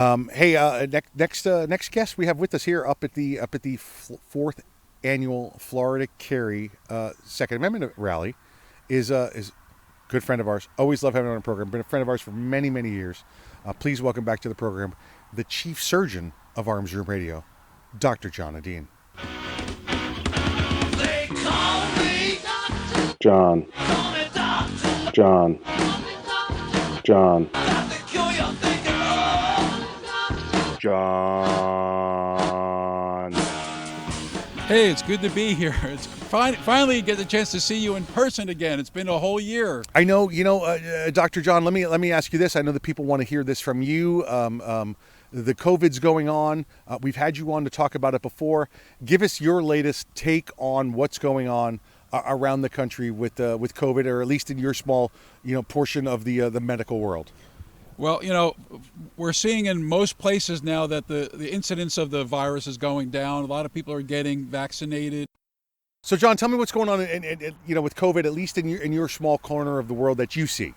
Next guest we have with us here up at the fourth annual Florida Carry Second Amendment rally is a good friend of ours. Always love having him on the program. Been a friend of ours for many years. Please welcome back to the program the Chief Surgeon of Arms Room Radio, Dr. John Edeen. They call me doctor. John. Call me doctor. John. Call me doctor. John. Got the cure you're thinking of. John. Hey, it's good to be here. It's finally get the chance to see you in person again. It's been a whole year. I know, Dr. John. Let me ask you this. I know that people want to hear this from you. The COVID's going on. We've had you on to talk about it before. Give us your latest take on what's going on around the country with COVID, or at least in your small, portion of the medical world. Well, we're seeing in most places now that the incidence of the virus is going down. A lot of people are getting vaccinated. So, John, tell me what's going on, with COVID, at least in your small corner of the world that you see.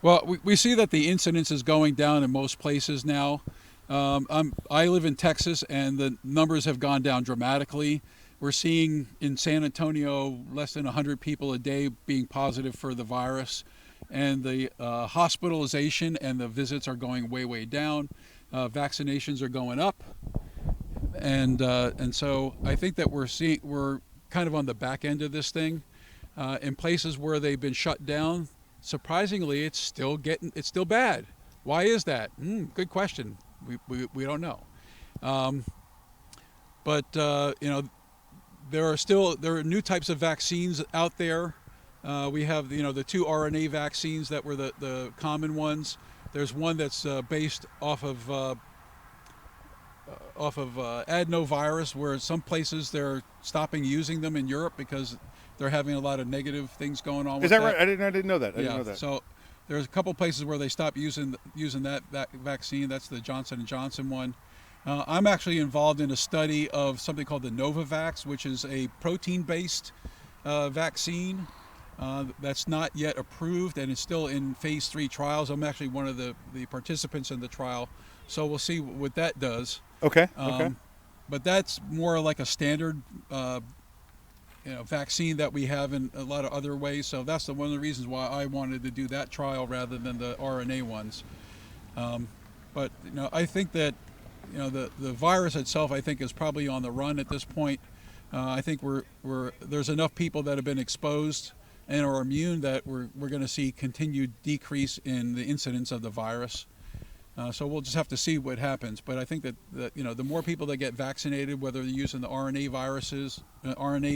Well, we see that the incidence is going down in most places now. I live in Texas, and the numbers have gone down dramatically. We're seeing in San Antonio less than 100 people a day being positive for the virus, and the hospitalization and the visits are going way down. Vaccinations are going up, and so I think that we're kind of on the back end of this thing. In places where they've been shut down, surprisingly, it's still bad. Why is that? Good question. We don't know. But there are new types of vaccines out there. We have the two RNA vaccines that were the common ones. There's one that's based off of adenovirus, where some places they're stopping using them in Europe because they're having a lot of negative things going on. Is that right? I didn't know that. I didn't know that. So there's a couple places where they stopped using that vaccine. That's the Johnson & Johnson one. I'm actually involved in a study of something called the Novavax, which is a protein-based vaccine that's not yet approved, and it's still in phase 3 trials. I'm actually one of the participants in the trial, so we'll see what that does. Okay. But that's more like a standard vaccine that we have in a lot of other ways. So that's one of the reasons why I wanted to do that trial rather than the RNA ones. But I think that the virus itself, I think, is probably on the run at this point. I think there's enough people that have been exposed and are immune that we're going to see continued decrease in the incidence of the virus. So we'll just have to see what happens. But I think that the more people that get vaccinated, whether they're using the RNA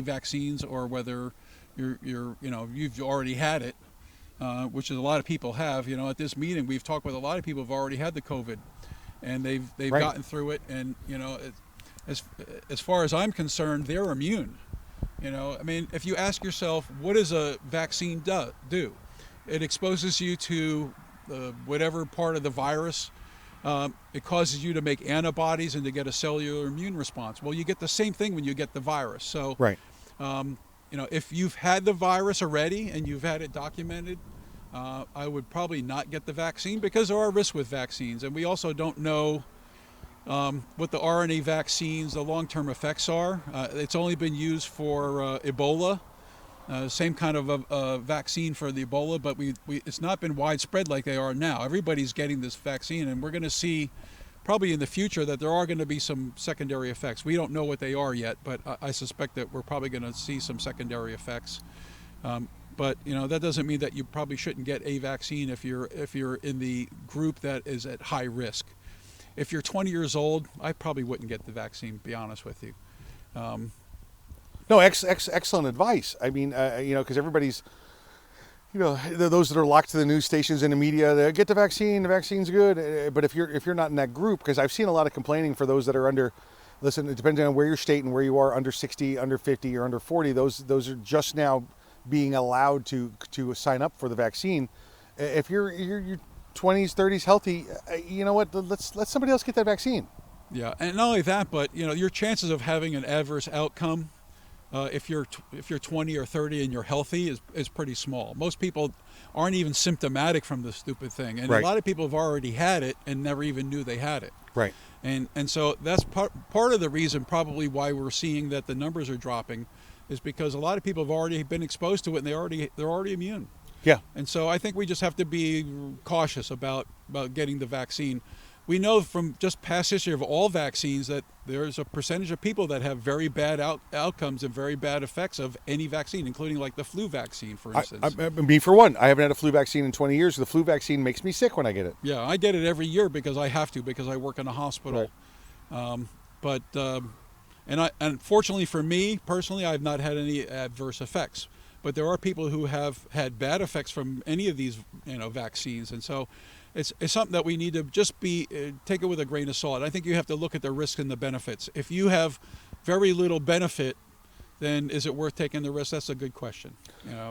vaccines, or whether you've already had it, which is a lot of people have. At this meeting, we've talked with a lot of people who've already had the COVID, and they've Right. gotten through it. And as far as I'm concerned, they're immune. If you ask yourself, what does a vaccine do? It exposes you to whatever part of the virus. It causes you to make antibodies and to get a cellular immune response. Well, you get the same thing when you get the virus. So, Right. If you've had the virus already and you've had it documented, I would probably not get the vaccine, because there are risks with vaccines, and we also don't know what the RNA vaccines, the long-term effects are. It's only been used for Ebola. Same kind of a vaccine for the Ebola, but it's not been widespread like they are now. Everybody's getting this vaccine, and we're going to see probably in the future that there are going to be some secondary effects. We don't know what they are yet, but I suspect that we're probably going to see some secondary effects. But that doesn't mean that you probably shouldn't get a vaccine if you're in the group that is at high risk. If you're 20 years old, I probably wouldn't get the vaccine, to be honest with you. No, excellent advice. I mean, because everybody's, those that are locked to the news stations and the media, they get the vaccine. The vaccine's good. But if you're not in that group, because I've seen a lot of complaining for those that are under. Listen, it depends on where your state and where you are, under 60, under 50, or under 40. Those are just now being allowed to sign up for the vaccine. If you're 20s, 30s, healthy, you know what? Let somebody else get that vaccine. Yeah, and not only that, but your chances of having an adverse outcome if you're 20 or 30 and you're healthy is pretty small. Most people aren't even symptomatic from the stupid thing, and Right. a lot of people have already had it and never even knew they had it. Right. And so that's part of the reason probably why we're seeing that the numbers are dropping, is because a lot of people have already been exposed to it and they're already immune. Yeah. And so I think we just have to be cautious about getting the vaccine. We know from just past history of all vaccines that there's a percentage of people that have very bad outcomes and very bad effects of any vaccine, including like the flu vaccine, for instance. Me for one, I haven't had a flu vaccine in 20 years. The flu vaccine makes me sick when I get it. Yeah, I get it every year because I have to, because I work in a hospital. Right. And unfortunately for me personally, I've not had any adverse effects. But there are people who have had bad effects from any of these, vaccines, and so it's something that we need to just take it with a grain of salt. I think you have to look at the risk and the benefits. If you have very little benefit, then is it worth taking the risk? That's a good question.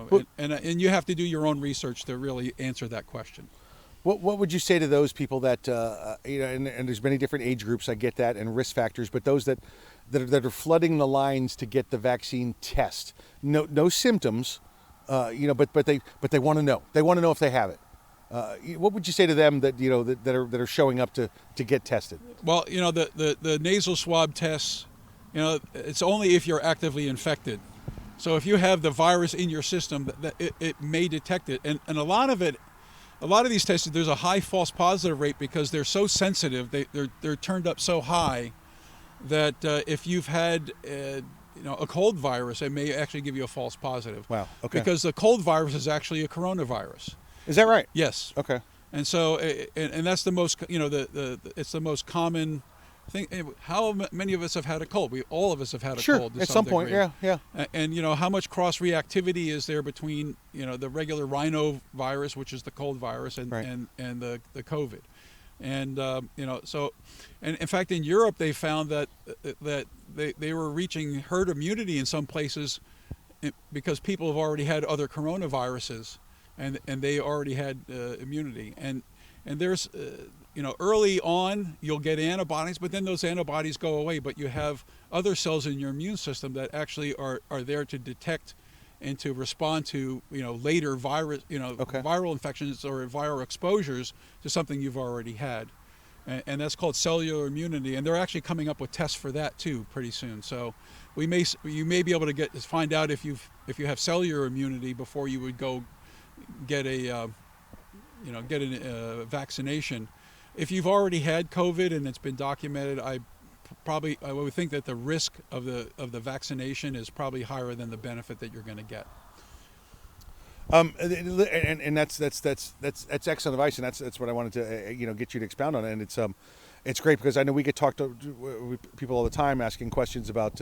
Well, and you have to do your own research to really answer that question. What would you say to those people that and there's many different age groups, I get that, and risk factors, but those that are flooding the lines to get the vaccine test, no symptoms, but they want to know. They want to know if they have it. What would you say to them that that are showing up to get tested? Well, the nasal swab tests, it's only if you're actively infected. So if you have the virus in your system, that it may detect it, and a lot of these tests, there's a high false positive rate because they're so sensitive. They're turned up so high that if you've had a cold virus, it may actually give you a false positive. Wow. Okay. Because the cold virus is actually a coronavirus. Is that right? Yes. Okay. And so, and that's the most, it's the most common thing. How many of us have had a cold? All of us have had a cold to at some point. degree. Yeah. And how much cross reactivity is there between the regular rhinovirus, which is the cold virus, and Right. and the COVID, and so, and in fact in Europe they found that they were reaching herd immunity in some places because people have already had other coronaviruses, and they already had immunity, and there's early on you'll get antibodies, but then those antibodies go away, but you have other cells in your immune system that actually are there to detect and to respond to later virus Okay. viral infections or viral exposures to something you've already had, and that's called cellular immunity, and they're actually coming up with tests for that too pretty soon. So you may be able to find out if you have cellular immunity before you would go get a vaccination. If you've already had COVID and it's been documented, I would think that the risk of the vaccination is probably higher than the benefit that you're going to get. And that's excellent advice, and that's what I wanted to get you to expound on, and it's great because I know we get talked to with people all the time asking questions about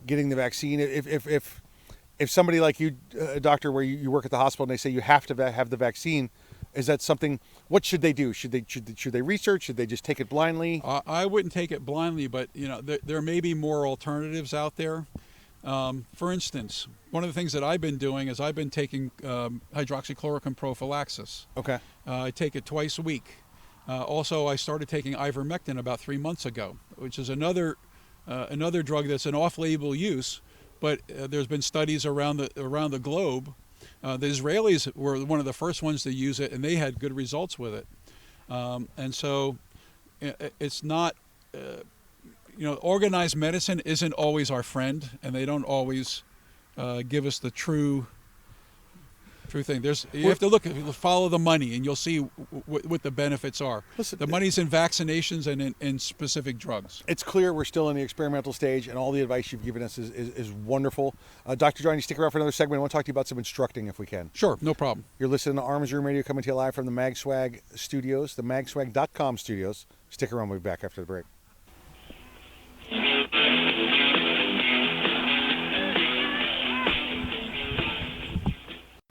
getting the vaccine. If somebody like you, doctor, where you work at the hospital, and they say you have to have the vaccine, is that something? What should they do? Should they research? Should they just take it blindly? I wouldn't take it blindly, but there may be more alternatives out there. For instance, one of the things that I've been doing is I've been taking hydroxychloroquine prophylaxis. Okay. I take it twice a week. Also, I started taking ivermectin about 3 months ago, which is another drug that's an off-label use, but there's been studies around the globe. The Israelis were one of the first ones to use it, and they had good results with it. And so it's not, organized medicine isn't always our friend, and they don't always give us the true thing. You have to follow the money, and you'll see what the benefits are. Listen, the money's in vaccinations and in specific drugs. It's clear we're still in the experimental stage, and all the advice you've given us is wonderful. Dr. John, you stick around for another segment. I want to talk to you about some instructing if we can. Sure, no problem. You're listening to Arms Room Radio, coming to you live from the MagSwag studios, the magswag.com studios. Stick around, we'll be back after the break.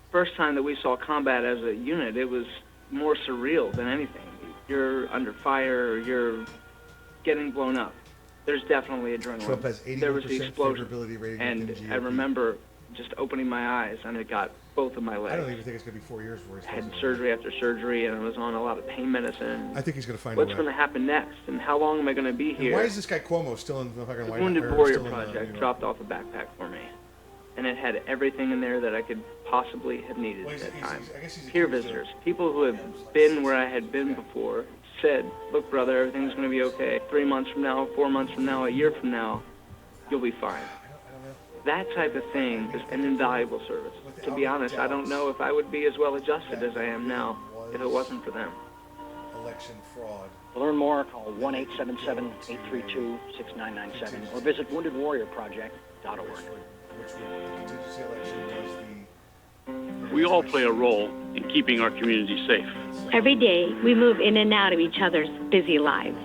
First time that we saw combat as a unit, it was more surreal than anything. You're under fire, you're getting blown up. There's definitely adrenaline. Trump has 81% there was the explosion, favorability rating and in GOP. I remember just opening my eyes, and it got both of my legs. I don't even think it's going to be 4 years before he's Had surgery after surgery, and I was on a lot of pain medicine. I think he's going to find What's a way. going to happen next, and how long am I going to be here? Why is this guy Cuomo still in the fucking The White Wounded House? Warrior Project dropped off a backpack for me, and it had everything in there that I could possibly have needed Well, at that he's- time. I guess he's Peer accused of- visitors, people who have been where I had been before, said, look, brother, everything's going to be okay. 3 months from now, 4 months from now, a year from now, you'll be fine. That type of thing is an invaluable service. To be honest, I don't know if I would be as well adjusted as I am now if it wasn't for them. Election fraud. To learn more, call 1-877-832-6997 or visit woundedwarriorproject.org. Which contingency election was the... We all play a role in keeping our community safe. Every day, we move in and out of each other's busy lives.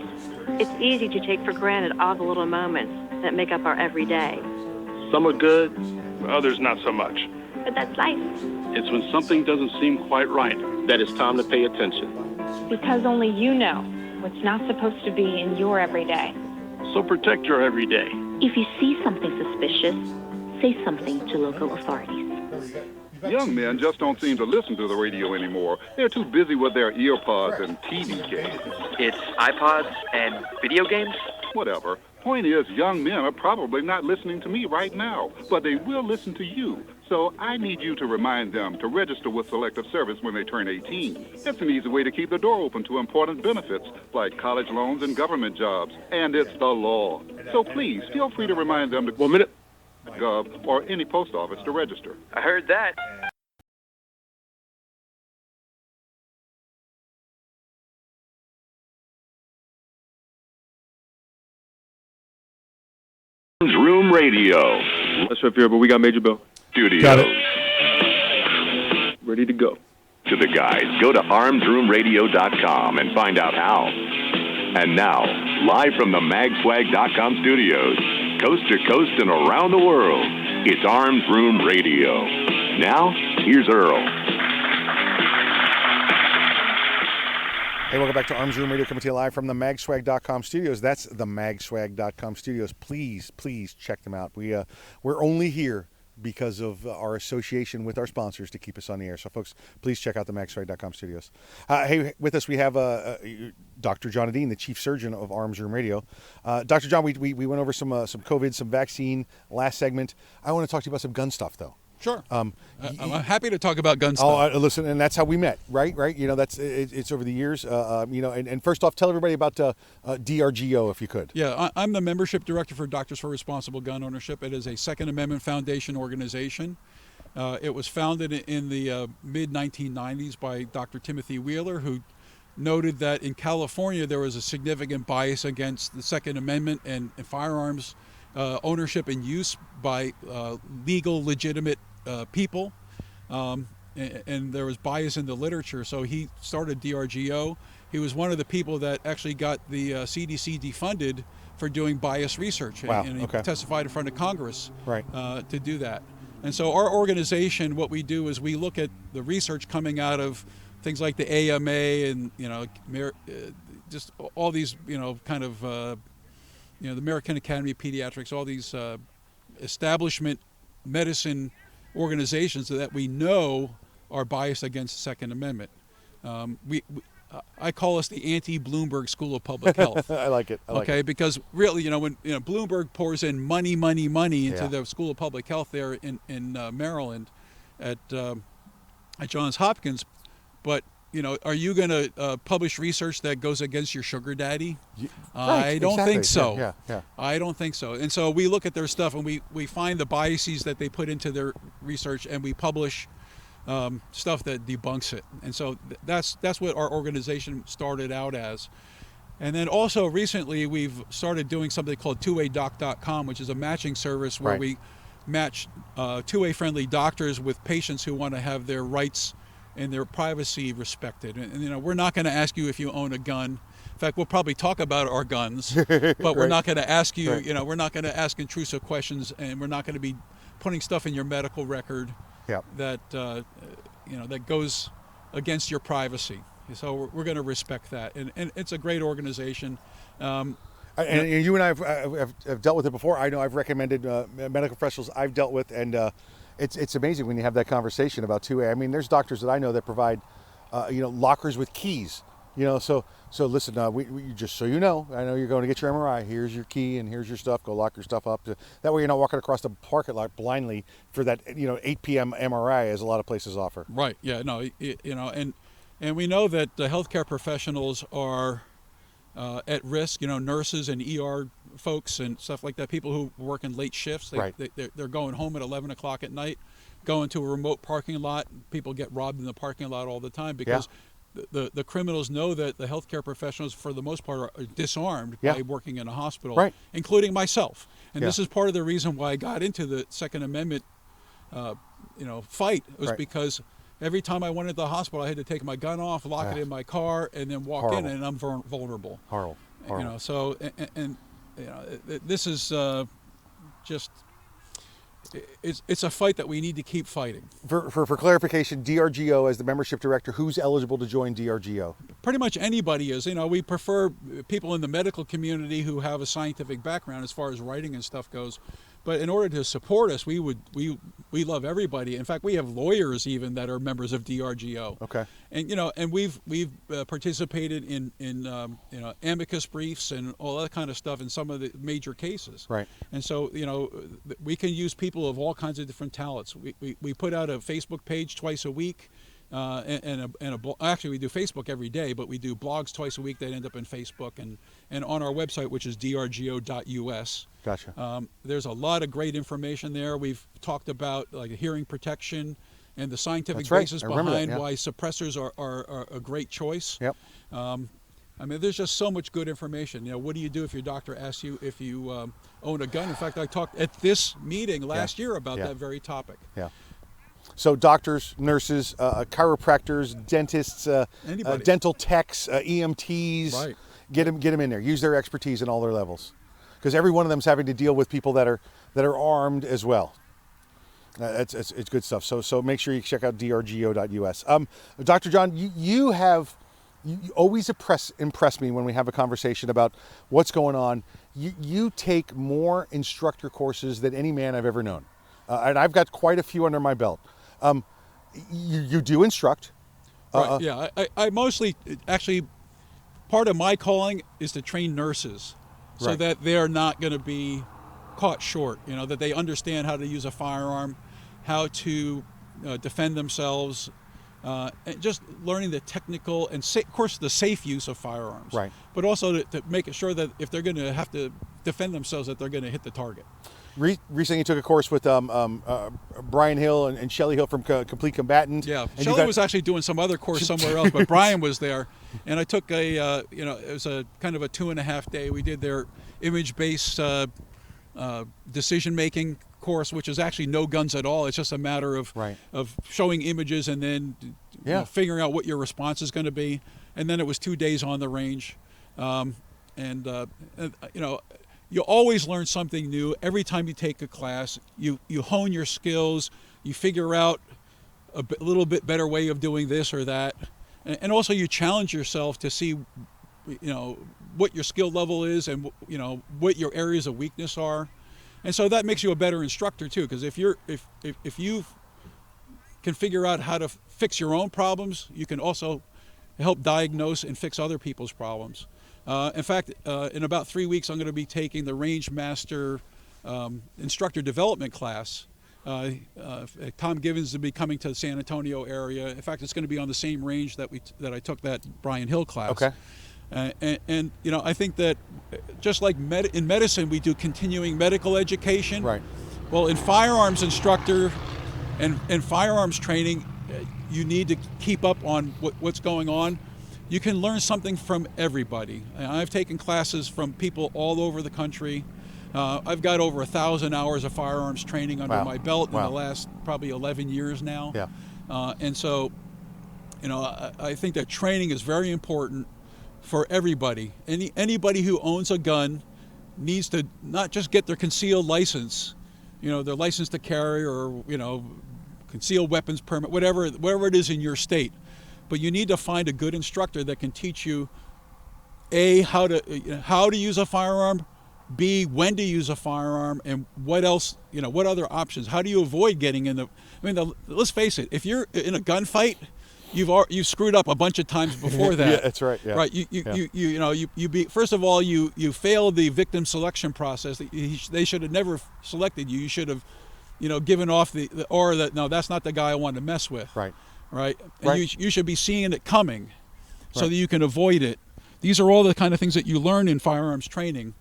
It's easy to take for granted all the little moments that make up our everyday. Some are good, others not so much. But that's life. It's when something doesn't seem quite right that it's time to pay attention. Because only you know what's not supposed to be in your everyday. So protect your everyday. If you see something suspicious, say something to local authorities. Young men just don't seem to listen to the radio anymore. They're too busy with their earpods and TV games. It's iPods and video games? Whatever. Point is, young men are probably not listening to me right now, but they will listen to you. So I need you to remind them to register with Selective Service when they turn 18. It's an easy way to keep the door open to important benefits like college loans and government jobs. And it's the law. So please, feel free to remind them to... 1 minute. Gov or any post office to register. I heard that. Room Radio. That's right here, but we got Major Bill. Studios. Got it. Ready to go. To the guys, go to armsroomradio.com and find out how. And now, live from the magswag.com studios, coast to coast and around the world, it's Arms Room Radio. Now, here's Earl. Hey, welcome back to Arms Room Radio, coming to you live from the magswag.com studios. That's the magswag.com studios. Please, please check them out. We're only here because of our association with our sponsors to keep us on the air. So, folks, please check out the magswag.com studios. Hey, with us we have Dr. John Edeen, the chief surgeon of Arms Room Radio. Dr. John, we went over some COVID, some vaccine last segment. I want to talk to you about some gun stuff, though. Sure. I'm happy to talk about gun stuff. Oh, listen, and that's how we met, right? You know, it's over the years. And first off, tell everybody about DRGO, if you could. Yeah, I'm the membership director for Doctors for Responsible Gun Ownership. It is a Second Amendment Foundation organization. It was founded in the mid-1990s by Dr. Timothy Wheeler, who noted that in California there was a significant bias against the Second Amendment and firearms ownership and use by legal, legitimate people, and there was bias in the literature. So he started DRGO. He was one of the people that actually got the CDC defunded for doing bias research. Wow. And he Okay. testified in front of Congress Right. To do that. And so our organization, what we do is we look at the research coming out of things like the AMA and, just all these, kind of, the American Academy of Pediatrics, all these establishment medicine organizations that we know are biased against the Second Amendment. I call us the anti-Bloomberg School of Public Health. I like it. I like okay, it. because really, when Bloomberg pours in money into Yeah. the School of Public Health there in Maryland at Johns Hopkins, but are you going to publish research that goes against your sugar daddy? I don't think so. Yeah. I don't think so. And so we look at their stuff and we find the biases that they put into their research, and we publish stuff that debunks it. And so that's what our organization started out as. And then also recently we've started doing something called 2adoc.com, which is a matching service where Right. we match 2A friendly doctors with patients who want to have their rights and their privacy respected. And we're not going to ask you if you own a gun. In fact, we'll probably talk about our guns, but we're Right. not going to ask you, Right. we're not going to ask intrusive questions, and we're not going to be putting stuff in your medical record Yep. that that goes against your privacy. So we're going to respect that, and it's a great organization. And you and I have dealt with it before. I know I've recommended medical professionals I've dealt with, and It's amazing when you have that conversation about 2A. I mean, there's doctors that I know that provide, lockers with keys. So listen, we just so you know, I know you're going to get your MRI. Here's your key and here's your stuff. Go lock your stuff up. That way you're not walking across the parking lot blindly for that 8 p.m. MRI, as a lot of places offer. Right. Yeah. No. And we know that the healthcare professionals are at risk. Nurses and ER folks and stuff like that. People who work in late shifts. They're going home at 11 o'clock at night, going to a remote parking lot. People get robbed in the parking lot all the time because. Yeah. The criminals know that the healthcare professionals, for the most part, are disarmed by working in a hospital, including myself. And this is part of the reason why I got into the Second Amendment, fight. It was because every time I went into the hospital, I had to take my gun off, lock it in my car, and then walk in, and I'm vulnerable. Horrible. So this is just. It's a fight that we need to keep fighting. For clarification, DRGO, as the membership director, who's eligible to join DRGO? Pretty much anybody is. We prefer people in the medical community who have a scientific background as far as writing and stuff goes. But in order to support us, we love everybody. In fact, we have lawyers even that are members of DRGO. Okay. And we've participated in amicus briefs and all that kind of stuff in some of the major cases. Right. And so we can use people of all kinds of different talents. We put out a Facebook page twice a week. Actually, we do Facebook every day, but we do blogs twice a week that end up in Facebook and on our website, which is drgo.us. Gotcha. There's a lot of great information there. We've talked about hearing protection and the scientific basis behind why suppressors are a great choice. Yep. There's just so much good information. What do you do if your doctor asks you if you own a gun? In fact, I talked at this meeting last year about that very topic. Yeah. So doctors, nurses, chiropractors, dentists, dental techs, EMTs, right. Get them in there. Use their expertise in all their levels, because every one of them is having to deal with people that are armed as well. It's good stuff. So make sure you check out drgo.us. Dr. John, you always impress me when we have a conversation about what's going on. You take more instructor courses than any man I've ever known, and I've got quite a few under my belt. You do instruct. Right. Yeah. I mostly actually. Part of my calling is to train nurses so that they're not going to be caught short, that they understand how to use a firearm, how to defend themselves, and just learning the technical and, of course, the safe use of firearms. Right. But also to make sure that if they're going to have to defend themselves, that they're going to hit the target. Recently, you took a course with Brian Hill and Shelley Hill from Complete Combatant. Yeah, Shelley was actually doing some other course somewhere else, but Brian was there, and I took it was a kind of a 2.5 day. We did their image-based decision-making course, which is actually no guns at all. It's just a matter of showing images and then figuring out what your response is going to be. And then it was 2 days on the range, you always learn something new every time you take a class. You hone your skills. You figure out a little bit better way of doing this or that, and also you challenge yourself to see, what your skill level is and what your areas of weakness are, and so that makes you a better instructor too. Because if you can figure out how to fix your own problems, you can also help diagnose and fix other people's problems. In fact, in about 3 weeks, I'm going to be taking the Range Master Instructor Development class. Tom Givens will be coming to the San Antonio area. In fact, it's going to be on the same range that I took that Brian Hill class. Okay. And I think that just like in medicine, we do continuing medical education. Right. Well, in firearms instructor and firearms training, you need to keep up on what's going on. You can learn something from everybody. I've taken classes from people all over the country. I've got over 1,000 hours of firearms training under my belt in the last probably 11 years now. Yeah. And so, I think that training is very important for everybody. Anybody who owns a gun needs to not just get their concealed license, their license to carry or, concealed weapons permit, whatever it is in your state. But you need to find a good instructor that can teach you, how to use a firearm, B, when to use a firearm, and what else, what other options? How do you avoid getting in let's face it, if you're in a gunfight, you've screwed up a bunch of times before that. Yeah, that's right. Yeah. Right. First of all, you failed the victim selection process. They should have never selected you. You should have, given off no, that's not the guy I want to mess with. Right. Right. And you should be seeing it coming, so Right. that you can avoid it. These are all the kind of things that you learn in firearms training.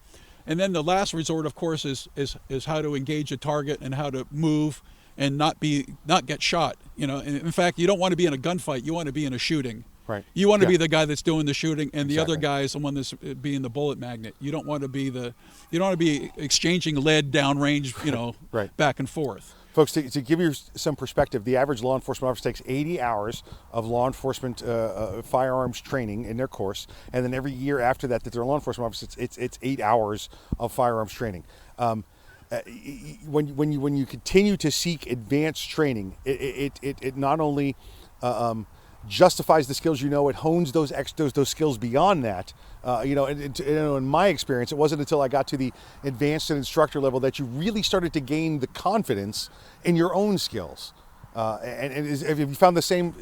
And then the last resort, of course, is how to engage a target and how to move and not get shot. In fact, you don't want to be in a gunfight. You want to be in a shooting. Right. You want to Yeah. be the guy that's doing the shooting, and the other Exactly. guy is the one that's being the bullet magnet. You don't want to be exchanging lead downrange, Right. back and forth. Folks, to give you some perspective, the average law enforcement officer takes 80 hours of law enforcement firearms training in their course, and then every year after that they're law enforcement officers, it's 8 hours of firearms training. When you continue to seek advanced training, it not only justifies the skills, it hones those skills beyond that. In my experience, it wasn't until I got to the advanced and instructor level that you really started to gain the confidence in your own skills. Have you found the same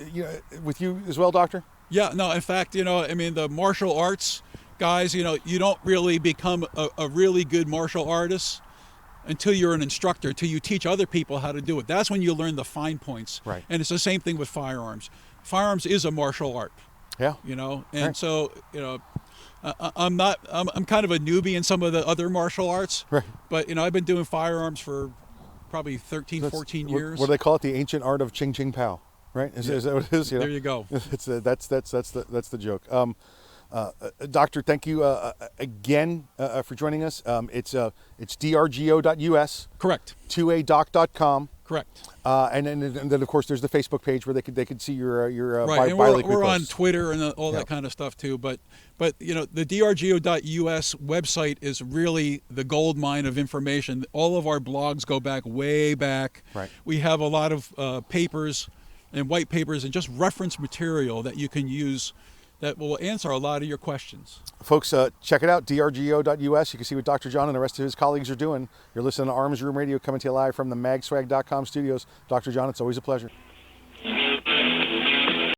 with you as well, Doctor? Yeah, no, in fact, the martial arts guys, you don't really become a really good martial artist until you're an instructor, until you teach other people how to do it. That's when you learn the fine points. Right. And it's the same thing with firearms. Firearms is a martial art. Yeah. And Right. so, I'm kind of a newbie in some of the other martial arts. Right. But, I've been doing firearms for probably 13, 14 years. What do they call it? The ancient art of Ching Ching Pow, right? Is that what it is? There you go. That's the joke. Doctor, thank you again for joining us. It's drgo.us. Correct. 2adoc.com. Correct. And then of course there's the Facebook page where they could see your right. And we're on Twitter and all that Yeah. kind of stuff too. But the DRGO.us website is really the gold mine of information. All of our blogs go way back. Right. We have a lot of papers and white papers and just reference material that you can use that will answer a lot of your questions. Folks, check it out, drgo.us. You can see what Dr. John and the rest of his colleagues are doing. You're listening to Arms Room Radio, coming to you live from the magswag.com studios. Dr. John, it's always a pleasure.